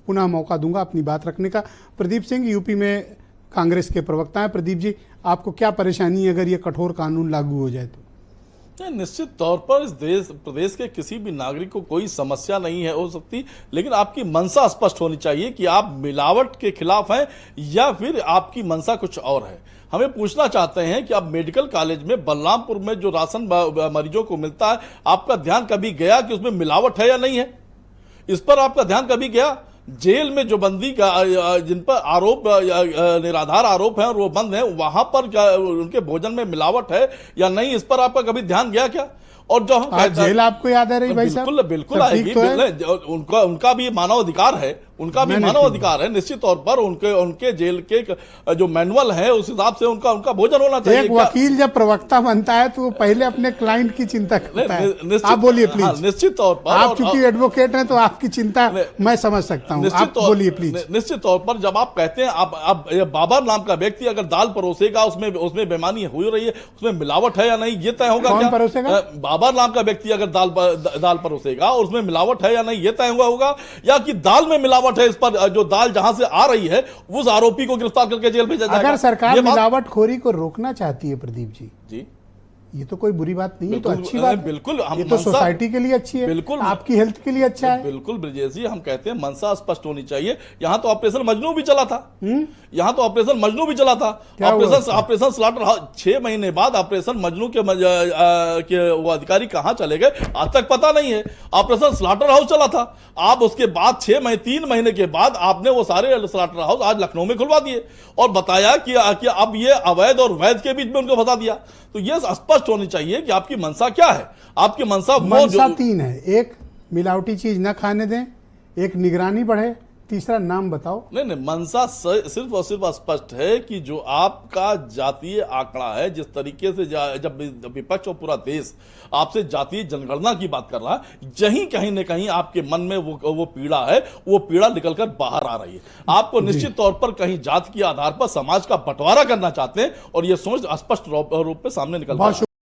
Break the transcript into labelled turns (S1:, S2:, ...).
S1: पुनः मौका दूंगा अपनी बात रखने का। प्रदीप सिंह यूपी में कांग्रेस के प्रवक्ता हैं। प्रदीप जी, आपको क्या परेशानी है अगर ये कठोर कानून लागू हो जाए तो?
S2: निश्चित तौर पर इस प्रदेश के किसी भी नागरिक को कोई समस्या नहीं है हो सकती, लेकिन आपकी मंशा स्पष्ट होनी चाहिए कि आप मिलावट के खिलाफ हैं या फिर आपकी मंशा कुछ और है। हमें पूछना चाहते हैं कि अब मेडिकल कॉलेज में बलरामपुर में जो राशन मरीजों को मिलता है, आपका ध्यान कभी गया कि उसमें मिलावट है या नहीं है? इस पर आपका ध्यान कभी गया? जेल में जो बंदी का जिन पर आरोप निराधार आरोप है और वो बंद है, वहां पर क्या उनके भोजन में मिलावट है या नहीं, इस पर आपका कभी ध्यान गया क्या? और जो हम
S1: जेल आपको याद है रही भाई साहब?
S2: बिल्कुल बिल्कुल आएगी। उनका भी मानव अधिकार है, उनका भी मानव अधिकार है। निश्चित तौर पर उनके जेल के जो मैनुअल है उस हिसाब से उनका भोजन होना चाहिए।
S1: एक वकील जब प्रवक्ता बनता है तो वो पहले अपने क्लाइंट की चिंता करता है। आप बोलिए प्लीज।
S2: निश्चित तौर पर
S1: आप चूंकि एडवोकेट हैं तो आपकी चिंता मैं समझ सकता हूं। आप बोलिए प्लीज।
S2: निश्चित तौर पर जब आप कहते हैं आप बाबर नाम का व्यक्ति अगर दाल परोसेगा, उसमें बेईमानी हो रही है, उसमें मिलावट है या नहीं, ये तय होगा।
S1: कौन परोसेगा?
S2: बाबर नाम का व्यक्ति अगर दाल परोसेगा और उसमें मिलावट है या नहीं, ये तय होगा या कि दाल में मिलावट है, इस पर जो दाल जहां से आ रही है उस आरोपी को गिरफ्तार करके जेल भेजा जाएगा।
S1: अगर सरकार मिलावटखोरी को रोकना चाहती है प्रदीप जी, ये तो कोई बुरी बात नहीं है, तो अच्छी बात है।
S2: बिल्कुल,
S1: ये तो सोसाइटी के लिए अच्छी है,
S2: बिल्कुल आपकी
S1: हेल्थ के लिए अच्छा है।
S2: बिल्कुल ब्रजेश जी, हम कहते हैं मनसा स्पष्ट होनी चाहिए। यहाँ तो ऑपरेशन मजनू भी चला था, यहाँ तो ऑपरेशन मजनू भी चला था। ऑपरेशन स्लॉटर हाउस 6 महीने बाद ऑपरेशन मजनू के वो अधिकारी कहाँ चले गए आज तक पता नहीं है। ऑपरेशन स्लॉटर हाउस चला था, आप उसके बाद 3 महीने के बाद आपने वो सारे स्लॉटर हाउस आज लखनऊ में खुलवा दिए और बताया कि अब ये अवैध और वैध के बीच में उनको फंसा दिया। तो ये स्पष्ट होनी चाहिए कि आपकी मंशा क्या है। आपकी मंशा
S1: 3 है। एक, मिलावटी चीज न खाने दें, एक निगरानी बढ़े, तीसरा नाम बताओ।
S2: नहीं, मंशा सिर्फ और सिर्फ स्पष्ट है कि जो आपका जातीय आंकड़ा है, जिस तरीके से जब विपक्ष और पूरा देश आपसे जातीय जनगणना की बात कर रहा है, यहीं कहीं न कहीं आपके मन में वो पीड़ा है, वो पीड़ा निकलकर बाहर आ रही है। आपको निश्चित तौर पर कहीं जात के आधार पर समाज का बंटवारा करना चाहते हैं और ये सोच स्पष्ट रूप में सामने निकल